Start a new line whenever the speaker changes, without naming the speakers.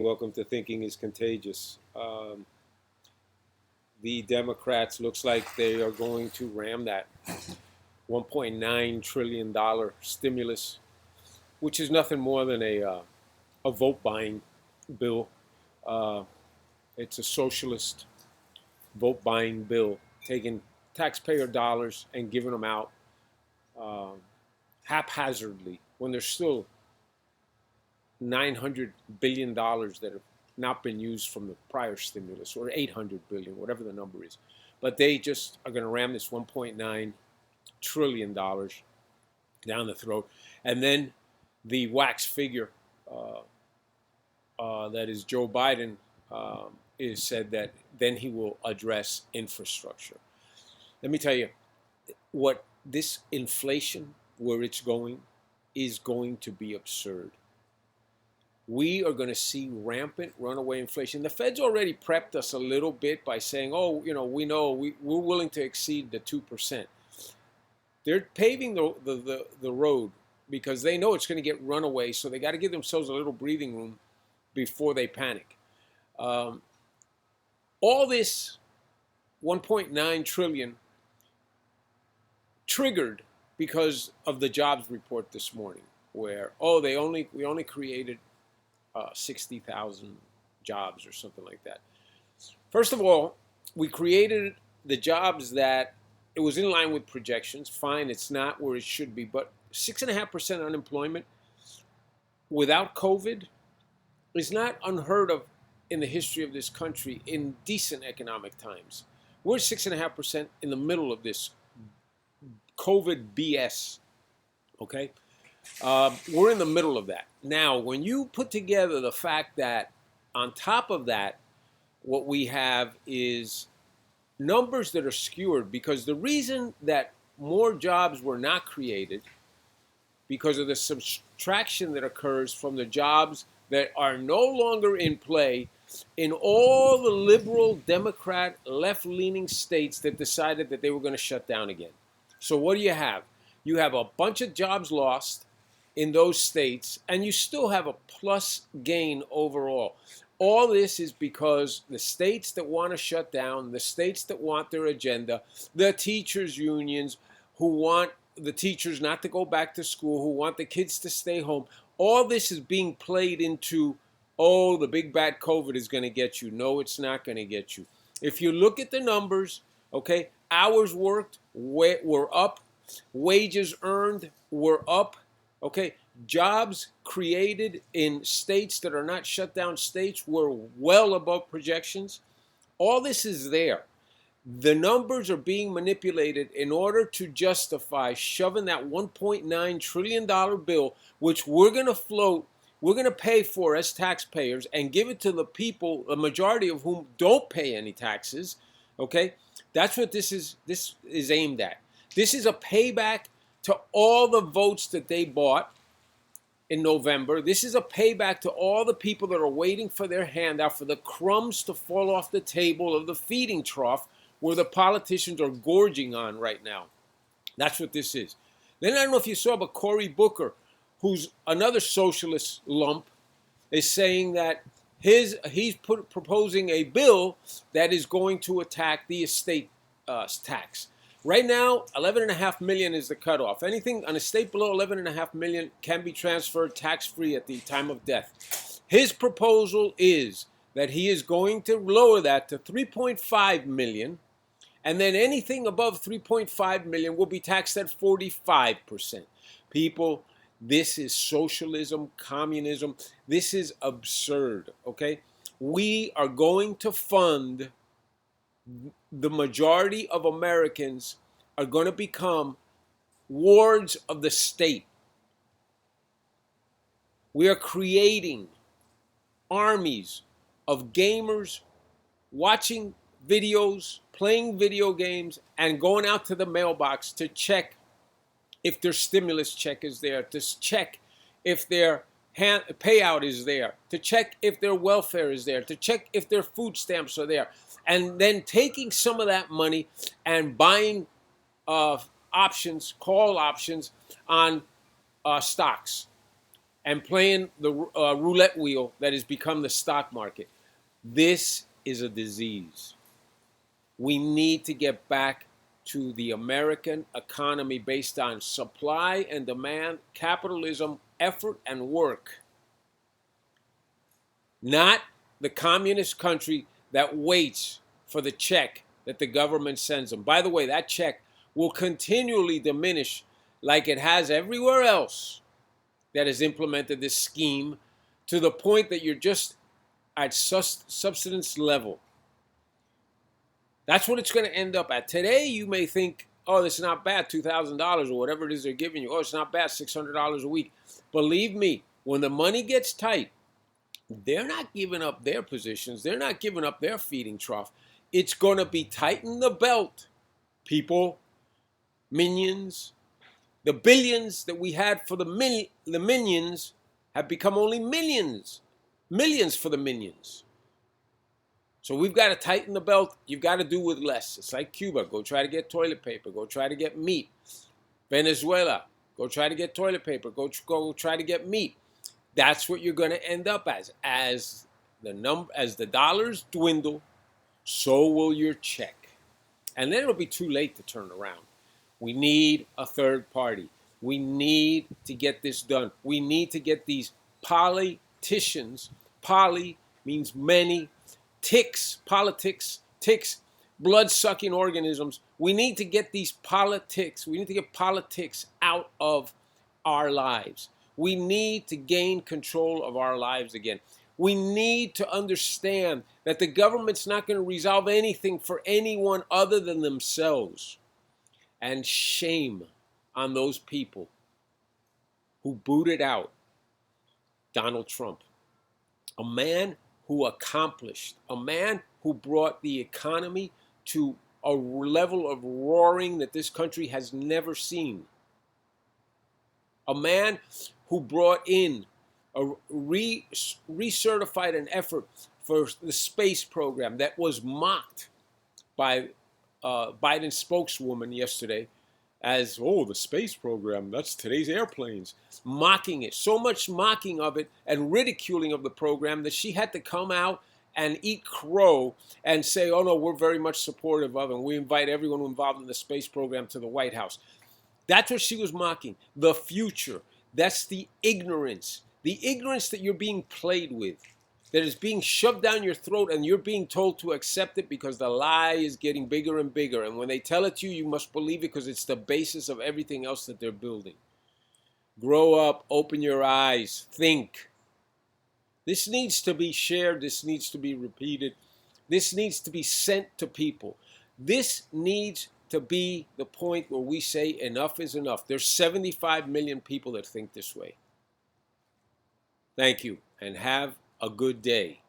Welcome to Thinking is Contagious. The Democrats looks like they are going to ram that $1.9 trillion stimulus, which is nothing more than a vote buying bill. Uh, it's a socialist vote buying bill, taking taxpayer dollars and giving them out uh, haphazardly when there's still $900 billion that have not been used from the prior stimulus, or 800 billion, whatever the number is. But they just are going to ram this $1.9 trillion down the throat. And then the wax figure that is Joe Biden is said that then he will address infrastructure. Let me tell you, what this inflation, where it's going, is going to be absurd. We are going to see rampant runaway inflation. The Fed's already prepped us a little bit by saying, oh, we're willing to exceed the 2%. They're paving the road because they know it's going to get runaway, so they got to give themselves a little breathing room before they panic. All this 1.9 trillion triggered because of the jobs report this morning, where we only created 60,000 jobs or something like that. First of all, we created the jobs that it was in line with projections. Fine, it's not where it should be, but 6.5% unemployment without COVID is not unheard of in the history of this country in decent economic times. We're 6.5% in the middle of this COVID BS, okay? We're in the middle of that. Now, when you put together the fact that on top of that, what we have is numbers that are skewed, because the reason that more jobs were not created because of the subtraction that occurs from the jobs that are no longer in play in all the liberal, Democrat, left-leaning states that decided that they were going to shut down again. So what do you have? You have a bunch of jobs lost in those states, and you still have a plus gain overall. All this is because the states that want to shut down, the states that want their agenda, the teachers' unions who want the teachers not to go back to school, who want the kids to stay home, all this is being played into, oh, the big bad COVID is going to get you. No, it's not going to get you. If you look at the numbers, okay, hours worked were up, wages earned were up. Okay, jobs created in states that are not shut down states were well above projections. All this is there. The numbers are being manipulated in order to justify shoving that $1.9 trillion bill, which we're going to float, we're going to pay for as taxpayers and give it to the people, the majority of whom don't pay any taxes. Okay, that's what this is aimed at. This is a payback to all the votes that they bought in November. This is a payback to all the people that are waiting for their handout, for the crumbs to fall off the table of the feeding trough where the politicians are gorging on right now. That's what this is. Then I don't know if you saw, but Cory Booker, who's another socialist lump, is saying that he's proposing a bill that is going to attack the estate tax. Right now, 11.5 million is the cutoff. Anything on a state below 11.5 million can be transferred tax-free at the time of death. His proposal is that he is going to lower that to 3.5 million, and then anything above 3.5 million will be taxed at 45%. People, this is socialism, communism. This is absurd, okay? We are going to fund, the majority of Americans are going to become wards of the state. We are creating armies of gamers watching videos, playing video games, and going out to the mailbox to check if their stimulus check is there, to check if their payout is there, to check if their welfare is there, to check if their food stamps are there, and then taking some of that money and buying options, call options on stocks. and playing the roulette wheel that has become the stock market. This is a disease. We need to get back to the American economy based on supply and demand, capitalism, effort, and work. Not the communist country that waits for the check that the government sends them. By the way, that check will continually diminish like it has everywhere else that has implemented this scheme, to the point that you're just at subsistence level. That's what it's going to end up at. Today, you may think, oh, this is not bad, $2,000 or whatever it is they're giving you. Oh, it's not bad, $600 a week. Believe me, when the money gets tight, they're not giving up their positions. They're not giving up their feeding trough. It's going to be tighten the belt, people, minions. The billions that we had for the minions have become only millions. Millions for the minions. So we've got to tighten the belt. You've got to do with less. It's like Cuba. Go try to get toilet paper. Go try to get meat. Venezuela. Go try to get toilet paper. Go try to get meat. That's what you're going to end up as the dollars dwindle, so will your check. And then it'll be too late to turn around. We need a third party. We need to get this done. We need to get these politicians. Poly means many. Politics, ticks, blood-sucking organisms. We need to get these politics. We need to get politics out of our lives. We need to gain control of our lives again. We need to understand that the government's not going to resolve anything for anyone other than themselves. And shame on those people who booted out Donald Trump. A man who accomplished, a man who brought the economy to a level of roaring that this country has never seen. A man who brought in a recertified an effort for the space program that was mocked by Biden's spokeswoman yesterday as, oh, the space program, that's today's airplanes. Mocking it. So much mocking of it and ridiculing of the program that she had to come out and eat crow and say, oh, no, we're very much supportive of it, and we invite everyone involved in the space program to the White House. That's what she was mocking. The future. That's the ignorance. The ignorance that you're being played with, that is being shoved down your throat, and you're being told to accept it because the lie is getting bigger and bigger. And when they tell it to you, you must believe it because it's the basis of everything else that they're building. Grow up, open your eyes, think. This needs to be shared. This needs to be repeated. This needs to be sent to people. This needs to be the point where we say enough is enough. There's 75 million people that think this way. Thank you, and have a good day.